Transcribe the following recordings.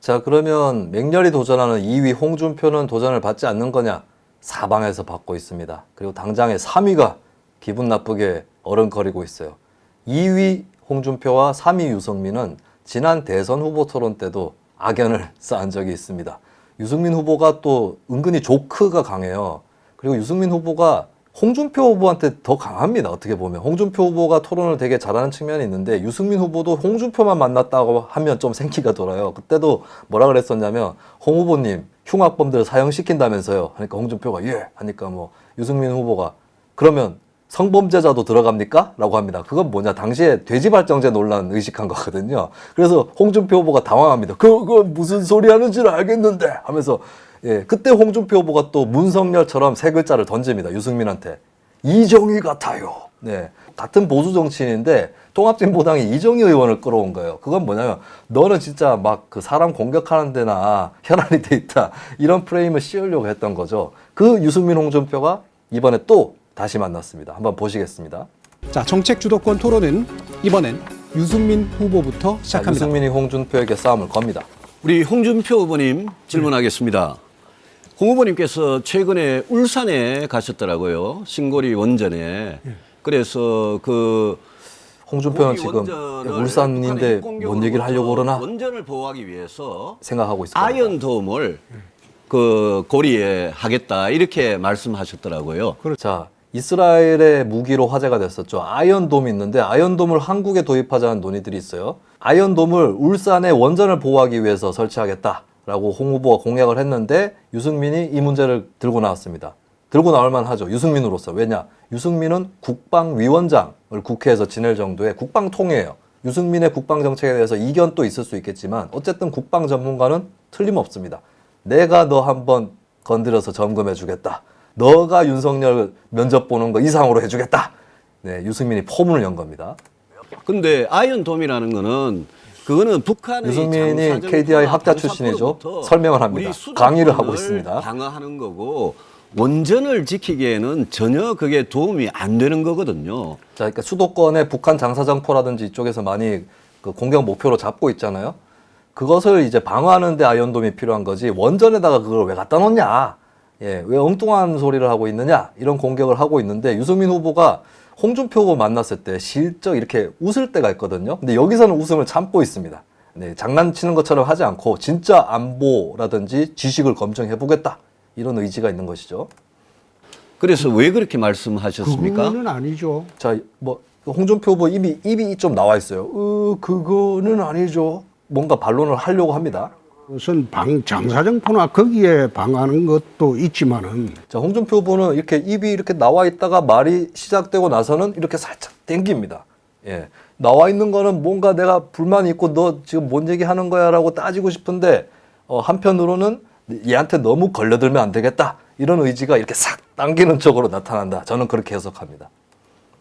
자, 그러면 맹렬히 도전하는 2위 홍준표는 도전을 받지 않는 거냐? 사방에서 받고 있습니다. 그리고 당장의 3위가 기분 나쁘게 어른거리고 있어요. 2위 홍준표와 3위 유승민은 지난 대선 후보 토론 때도 악연을 쌓은 적이 있습니다. 유승민 후보가 또 은근히 조크가 강해요. 그리고 유승민 후보가 홍준표 후보한테 더 강합니다. 어떻게 보면 홍준표 후보가 토론을 되게 잘하는 측면이 있는데 유승민 후보도 홍준표만 만났다고 하면 좀 생기가 돌아요. 그때도 뭐라 그랬었냐면 홍 후보님 흉악범들 사형시킨다면서요. 하니까 홍준표가 예 하니까 뭐 유승민 후보가 그러면 성범죄자도 들어갑니까? 라고 합니다. 그건 뭐냐? 당시에 돼지발정제 논란 의식한 거거든요. 그래서 홍준표 후보가 당황합니다. 그거 무슨 소리 하는지는 알겠는데 하면서 예, 그때 홍준표 후보가 또 문성열처럼 세 글자를 던집니다. 유승민한테. 이정희 같아요. 네. 같은 보수 정치인인데 통합진보당이 이정희 의원을 끌어온 거예요. 그건 뭐냐면 너는 진짜 막 그 사람 공격하는 데나 혈안이 돼 있다. 이런 프레임을 씌우려고 했던 거죠. 그 유승민 홍준표가 이번에 또 다시 만났습니다. 한번 보시겠습니다. 자, 정책 주도권 토론은 이번엔 유승민 후보부터 시작합니다. 유승민이 홍준표에게 싸움을 겁니다. 우리 홍준표 후보님 질문하겠습니다. 홍 후보님께서 최근에 울산에 가셨더라고요. 신고리 원전에. 그래서 그 홍준표는 고기 지금 원전을 울산인데 북한의 뭔 얘기를 하려고 그러나 원전을 보호하기 위해서 생각하고 있을 겁니다. 아이언돔을 그 고리에 하겠다 이렇게 말씀하셨더라고요. 자, 이스라엘의 무기로 화제가 됐었죠. 아이언돔이 있는데 아이언돔을 한국에 도입하자는 논의들이 있어요. 아이언돔을 울산의 원전을 보호하기 위해서 설치하겠다라고 홍 후보가 공약을 했는데 유승민이 이 문제를 들고 나왔습니다. 들고 나올 만하죠. 유승민으로서. 왜냐? 유승민은 국방위원장을 국회에서 지낼 정도의 국방통이에요. 유승민의 국방정책에 대해서 이견도 있을 수 있겠지만 어쨌든 국방 전문가는 틀림없습니다. 내가 너 한번 건드려서 점검해 주겠다. 너가 윤석열 면접 보는 거 이상으로 해주겠다. 네, 유승민이 포문을 연 겁니다. 근데 아이언돔이라는 거는 그거는 북한의 유승민이 KDI 학자 출신이죠. 설명을 합니다. 강의를 하고 있습니다. 방어하는 거고 원전을 지키기에는 전혀 그게 도움이 안 되는 거거든요. 자, 그러니까 수도권의 북한 장사정포라든지 이쪽에서 많이 그 공격 목표로 잡고 있잖아요. 그것을 이제 방어하는데 아이언돔이 필요한 거지 원전에다가 그걸 왜 갖다 놓냐? 예, 왜 엉뚱한 소리를 하고 있느냐? 이런 공격을 하고 있는데 유승민 후보가 홍준표 후보 만났을 때 실적 이렇게 웃을 때가 있거든요. 근데 여기서는 웃음을 참고 있습니다. 네, 장난치는 것처럼 하지 않고 진짜 안보라든지 지식을 검증해 보겠다. 이런 의지가 있는 것이죠. 그래서 왜 그렇게 말씀하셨습니까? 그거는 아니죠. 자, 뭐 홍준표 후보 입이 좀 나와 있어요. 그거는 아니죠. 뭔가 반론을 하려고 합니다. 우선 장사정포나 거기에 방하는 것도 있지만은 자, 홍준표 후보는 이렇게 입이 이렇게 나와 있다가 말이 시작되고 나서는 이렇게 살짝 땡깁니다. 예. 나와 있는 거는 뭔가 내가 불만이 있고 너 지금 뭔 얘기하는 거야라고 따지고 싶은데 한편으로는 얘한테 너무 걸려들면 안 되겠다. 이런 의지가 이렇게 싹 당기는 쪽으로 나타난다. 저는 그렇게 해석합니다.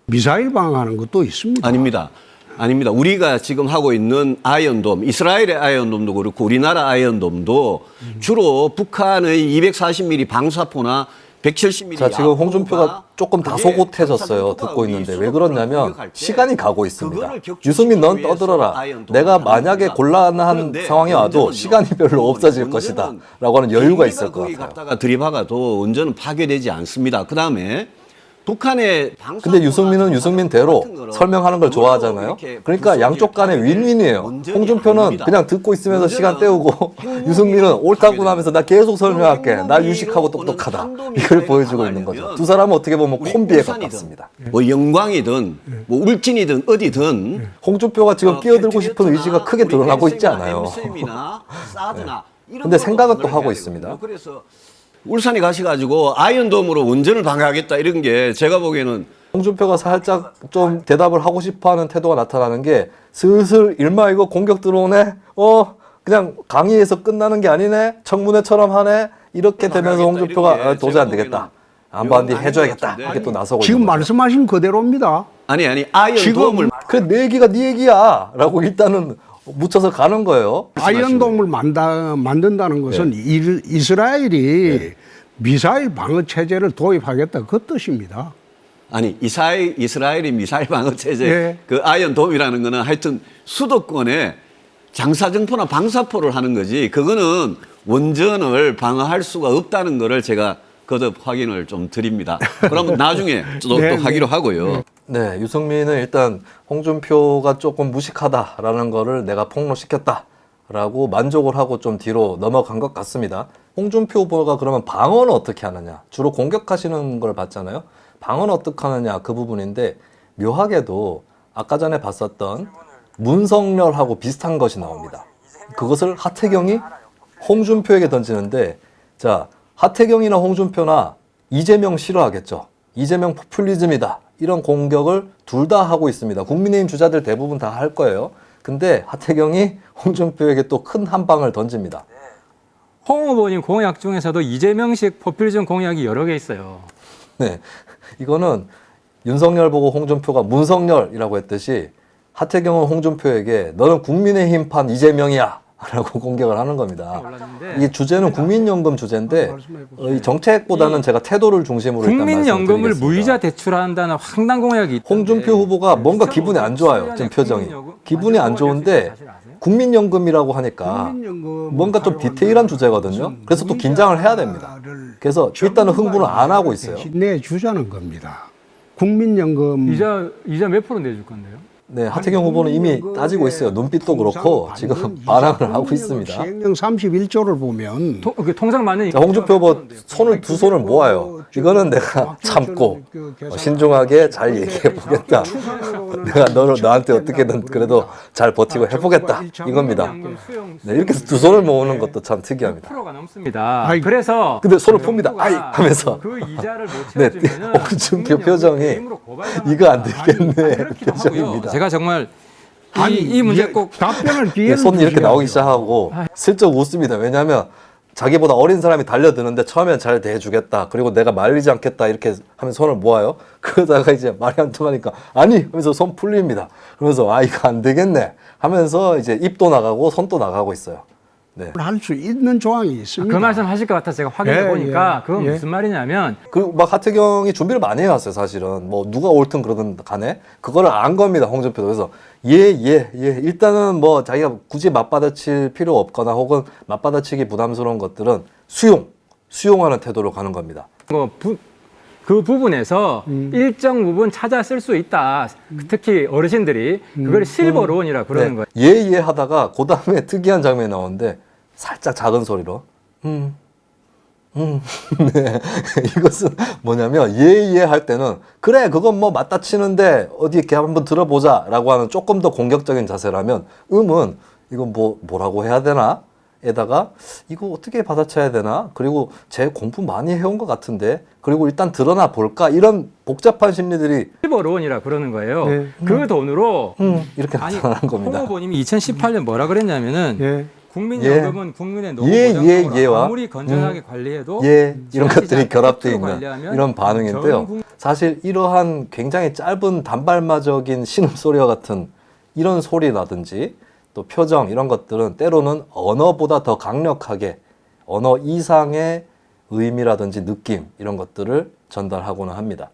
미사일 방하는 것도 있습니다. 아닙니다. 아닙니다. 우리가 지금 하고 있는 아이언돔, 이스라엘의 아이언돔도 그렇고 우리나라 아이언돔도 주로 북한의 240mm 방사포나 170mm. 자, 지금 홍준표가 조금 다소곳해졌어요. 듣고 있는데 왜 그러냐면 시간이 가고 있습니다. 유승민 넌 떠들어라. 내가 만약에 곤란한 상황이 와도 시간이 별로 없어질 것이다. 라고 하는 여유가 있을 것 같아요. 갖다가 들이박아도 원전은 파괴되지 않습니다. 그다음에 북한의 근데 유승민은 유승민대로 설명하는 걸 좋아하잖아요. 그러니까 양쪽 간에 윈윈이에요. 홍준표는 그냥 듣고 있으면서 시간 때우고 유승민은 옳다고 하면서 나 계속 설명할게. 나 유식하고 똑똑하다. 이걸 보여주고 있는 거죠. 두 사람은 어떻게 보면 콤비에 가깝습니다. 뭐 영광이든 뭐 울진이든 어디든 홍준표가 지금 끼어들고 싶은 의지가 크게 드러나고 있지 않아요. 근데 생각은 또 하고 있습니다. 그래서 울산에 가셔가지고 아이언돔으로 원전을 방어하겠다 이런 게 제가 보기에는 홍준표가 살짝 좀 대답을 하고 싶어하는 태도가 나타나는 게 슬슬 일마 이거 공격 들어오네. 그냥 강의에서 끝나는 게 아니네. 청문회처럼 하네. 이렇게 되면서 홍준표가 도저히 안 되겠다. 한번 해줘야겠다. 이렇게 또 나서고 지금 있는 거죠. 말씀하신 그대로입니다. 아니 아이언돔을 그래 내 얘기가 네 얘기야. 라고 일단은 묻혀서 가는 거예요. 아이언돔을 만든다는 것은 이스라엘이 미사일 방어 체제를 도입하겠다 그 뜻입니다. 아니 이스라엘이 미사일 방어 체제 예. 그 아이언돔이라는 거는 하여튼 수도권에 장사정포나 방사포를 하는 거지 그거는 원전을 방어할 수가 없다는 거를 제가 거듭 확인을 좀 드립니다. 그러면 나중에 또 하기로 하고요. 네, 유승민은 일단 홍준표가 조금 무식하다라는 거를 내가 폭로시켰다라고 만족을 하고 좀 뒤로 넘어간 것 같습니다. 홍준표 후보가 그러면 방어는 어떻게 하느냐? 주로 공격하시는 걸 봤잖아요. 방어는 어떻게 하느냐 그 부분인데 묘하게도 아까 전에 봤었던 문성열하고 비슷한 것이 나옵니다. 그것을 하태경이 홍준표에게 던지는데 자 하태경이나 홍준표나 이재명 싫어하겠죠. 이재명 포퓰리즘이다. 이런 공격을 둘 다 하고 있습니다. 국민의힘 주자들 대부분 다 할 거예요. 근데 하태경이 홍준표에게 또 큰 한 방을 던집니다. 홍 후보님 공약 중에서도 이재명식 포퓰리즘 공약이 여러 개 있어요. 네, 이거는 윤석열 보고 홍준표가 문성열이라고 했듯이 하태경은 홍준표에게 너는 국민의힘판 이재명이야 라고 공격을 하는 겁니다. 올랐는데 이 주제는 국민연금 주제인데 이 정책보다는 제가 태도를 중심으로 일단 국민연금을 말씀드리겠습니다. 무이자 대출한다는 황당 공약이 있던데 홍준표 후보가 뭔가 기분이 안 좋아요. 지금 표정이. 기분이 안 좋은데 국민연금이라고 하니까 뭔가 좀 디테일한 주제거든요. 그래서 또 긴장을 해야 됩니다. 그래서 일단은 흥분을 안 하고 있어요. 내주자는 겁니다. 국민연금 이자 몇 프로 내줄 건데요? 네, 하태경 후보는 이미 따지고 있어요. 눈빛도 그렇고 지금 반항을 하고 있습니다. 시행령 31조를 보면 통상 맞는 자, 홍준표 후보 두 손을 모아요. 이거는 내가 참고 신중하게 잘 얘기해 보겠다. 내가 너한테 어떻게든 그래도 잘 버티고 해보겠다. 이겁니다. 네, 이렇게 해서 두 손을 모으는 것도 참 특이합니다. 10%가 넘습니다. 아이, 그래서 근데 손을 풉니다. 아이 하면서. 그 이자를 못 네, 채워주면 홍준표 표정이 이거 안 되겠네 표정입니다. 제가 정말 이 문제 꼭 답변을 네, 기회를 손이 이렇게 주셔야죠. 나오기 시작하고 슬쩍 웃습니다. 왜냐하면 자기보다 어린 사람이 달려드는데 처음엔 잘 대해주겠다. 그리고 내가 말리지 않겠다. 이렇게 하면 손을 모아요. 그러다가 이제 말이 안 통하니까 아니 하면서 손 풀립니다. 그러면서 아 이거 안 되겠네 하면서 이제 입도 나가고 손도 나가고 있어요. 네. 할 수 있는 조항이 있습니다. 그 말씀 하실 것 같아서 제가 확인해 보니까 그건 무슨 말이냐면 그리고 막 하태경이 준비를 많이 해왔어요. 사실은 뭐 누가 옳든 그러든 간에 그거를 안 겁니다. 홍준표도. 그래서 예 일단은 뭐 자기가 굳이 맞받아칠 필요 없거나 혹은 맞받아치기 부담스러운 것들은 수용하는 태도로 가는 겁니다. 그 부분에서 일정 부분 찾아 쓸 수 있다. 특히 어르신들이 그걸 실버론이라 그러는 거예요. 예 하다가 그 다음에 특이한 장면이 나오는데 살짝 작은 소리로 네. 이것은 뭐냐면 예 할 때는 그래 그건 뭐 맞다 치는데 어디 이렇게 한번 들어보자 라고 하는 조금 더 공격적인 자세라면 은 이건 뭐라고 해야 되나 에다가 이거 어떻게 받아쳐야 되나 그리고 제 공부 많이 해온 것 같은데 그리고 일단 드러나 볼까 이런 복잡한 심리들이 실버론이라 그러는 거예요. 그 돈으로 이렇게 나타나는 홍 겁니다. 후보님이 2018년 뭐라 그랬냐면은 예. 국민연금은 국민의 노후 예, 보장금으로 예와 아무리 건전하게 관리해도 이런 것들이 결합되어 있는 관리하면 이런 반응인데요. 사실 이러한 굉장히 짧은 단발마적인 신음소리와 같은 이런 소리라든지 또 표정 이런 것들은 때로는 언어보다 더 강력하게 언어 이상의 의미라든지 느낌 이런 것들을 전달하고는 합니다.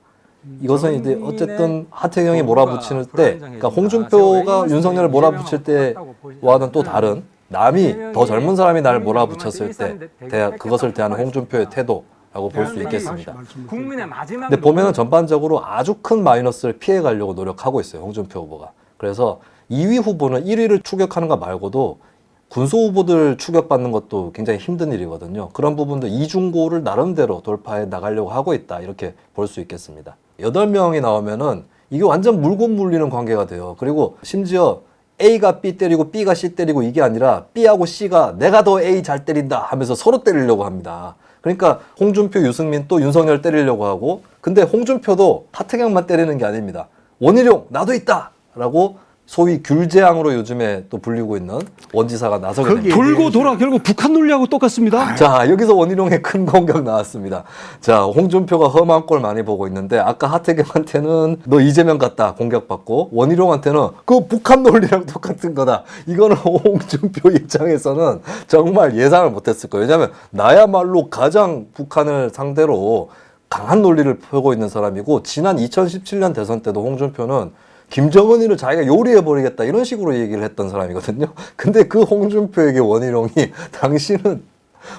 이것은 이제 어쨌든 하태경이 몰아붙일 때, 그러니까 홍준표가 윤석열을 몰아붙일 때와는 또 다른 남이 더 젊은 사람이 날 몰아붙였을 때 그것을 대하는 홍준표의 태도라고 볼 수 있겠습니다. 국민의 마지막 근데 보면은 전반적으로 아주 큰 마이너스를 피해 가려고 노력하고 있어요. 홍준표 후보가. 그래서 2위 후보는 1위를 추격하는 것 말고도 군소 후보들 추격받는 것도 굉장히 힘든 일이거든요. 그런 부분도 이중고를 나름대로 돌파해 나가려고 하고 있다. 이렇게 볼 수 있겠습니다. 8명이 나오면은 이게 완전 물고 물리는 관계가 돼요. 그리고 심지어 A가 B 때리고 B가 C 때리고 이게 아니라 B하고 C가 내가 더 A 잘 때린다 하면서 서로 때리려고 합니다. 그러니까 홍준표, 유승민 또 윤석열 때리려고 하고 근데 홍준표도 하태경만 때리는 게 아닙니다. 원희룡 나도 있다! 라고 소위 귤재앙으로 요즘에 또 불리고 있는 원지사가 나서게 됩니다. 돌고 돌아 결국 북한 논리하고 똑같습니다. 자, 여기서 원희룡의 큰 공격 나왔습니다. 자, 홍준표가 험한 꼴 많이 보고 있는데 아까 하태경한테는 너 이재명 같다 공격받고 원희룡한테는 그 북한 논리랑 똑같은 거다. 이거는 홍준표 입장에서는 정말 예상을 못했을 거예요. 왜냐하면 나야말로 가장 북한을 상대로 강한 논리를 펴고 있는 사람이고 지난 2017년 대선 때도 홍준표는 김정은이를 자기가 요리해버리겠다 이런 식으로 얘기를 했던 사람이거든요. 근데 그 홍준표에게 원희룡이 당신은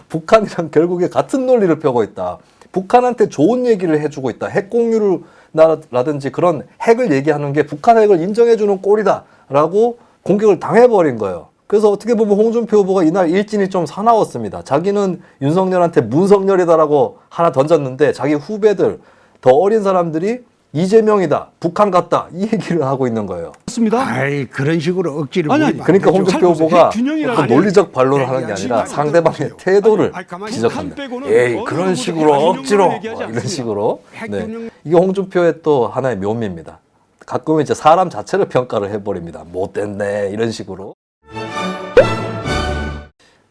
북한이랑 결국에 같은 논리를 펴고 있다. 북한한테 좋은 얘기를 해주고 있다. 핵 공유라든지 그런 핵을 얘기하는 게 북한 핵을 인정해주는 꼴이다. 라고 공격을 당해버린 거예요. 그래서 어떻게 보면 홍준표 후보가 이날 일진이 좀 사나웠습니다. 자기는 윤석열한테 문석열이다라고 하나 던졌는데 자기 후배들, 더 어린 사람들이 이재명이다, 북한 같다 이 얘기를 하고 있는 거예요. 맞습니다. 아이 그런 식으로 억지를 아니, 부리면 안 그러니까 되죠. 홍준표 후보가 균형이라는 어떤 아니에요. 논리적 반론을 하는 게 아니라 상대방의 태도를 가만히 지적합니다. 북한 빼고는 에이 어느 그런 정도 식으로 핵 억지로 균형론을 얘기하지 이런 않습니다. 식으로 핵 네. 균형- 이게 홍준표의 또 하나의 묘미입니다. 가끔은 이제 사람 자체를 평가를 해버립니다. 못됐네 이런 식으로.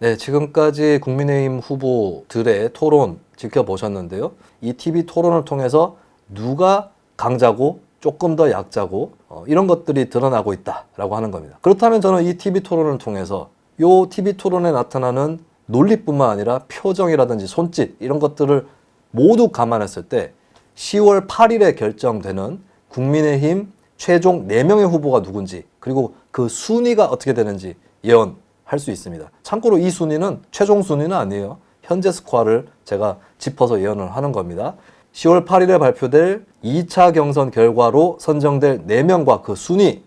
네, 지금까지 국민의힘 후보들의 토론 지켜보셨는데요. 이 TV 토론을 통해서 누가 강자고 조금 더 약자고 이런 것들이 드러나고 있다라고 하는 겁니다. 그렇다면 저는 이 TV 토론을 통해서 이 TV 토론에 나타나는 논리뿐만 아니라 표정이라든지 손짓 이런 것들을 모두 감안했을 때 10월 8일에 결정되는 국민의힘 최종 4명의 후보가 누군지 그리고 그 순위가 어떻게 되는지 예언할 수 있습니다. 참고로 이 순위는 최종 순위는 아니에요. 현재 스코어를 제가 짚어서 예언을 하는 겁니다. 10월 8일에 발표될 2차 경선 결과로 선정될 4명과 그 순위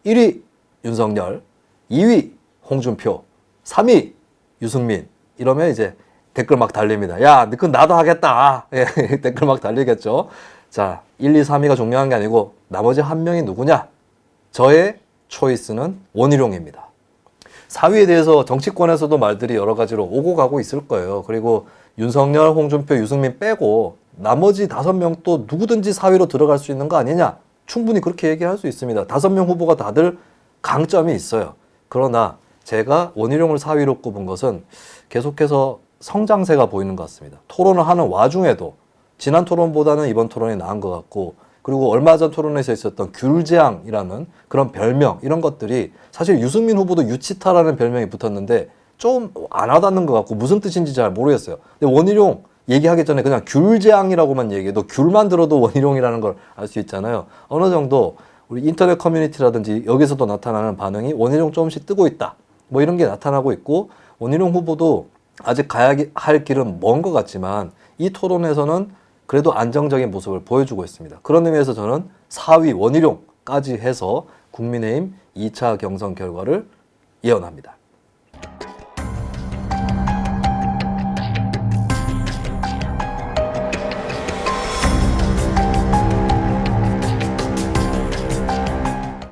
1위 윤석열, 2위 홍준표, 3위 유승민 이러면 이제 댓글 막 달립니다. 야, 그건 나도 하겠다. 예, 댓글 막 달리겠죠. 자, 1, 2, 3위가 중요한 게 아니고 나머지 한 명이 누구냐? 저의 초이스는 원희룡입니다. 4위에 대해서 정치권에서도 말들이 여러 가지로 오고 가고 있을 거예요. 그리고 윤석열, 홍준표, 유승민 빼고 나머지 5명 또 누구든지 4위로 들어갈 수 있는 거 아니냐? 충분히 그렇게 얘기할 수 있습니다. 5명 후보가 다들 강점이 있어요. 그러나 제가 원희룡을 4위로 꼽은 것은 계속해서 성장세가 보이는 것 같습니다. 토론을 하는 와중에도 지난 토론보다는 이번 토론이 나은 것 같고 그리고 얼마 전 토론에서 있었던 귤재앙이라는 그런 별명 이런 것들이 사실 유승민 후보도 유치타라는 별명이 붙었는데 좀 안 와닿는 것 같고 무슨 뜻인지 잘 모르겠어요. 근데 원희룡 얘기하기 전에 그냥 귤재앙이라고만 얘기해도 귤만 들어도 원희룡이라는 걸 알 수 있잖아요. 어느 정도 우리 인터넷 커뮤니티라든지 여기서도 나타나는 반응이 원희룡 조금씩 뜨고 있다. 뭐 이런 게 나타나고 있고 원희룡 후보도 아직 가야 할 길은 먼 것 같지만 이 토론에서는 그래도 안정적인 모습을 보여주고 있습니다. 그런 의미에서 저는 4위 원희룡까지 해서 국민의힘 2차 경선 결과를 예언합니다.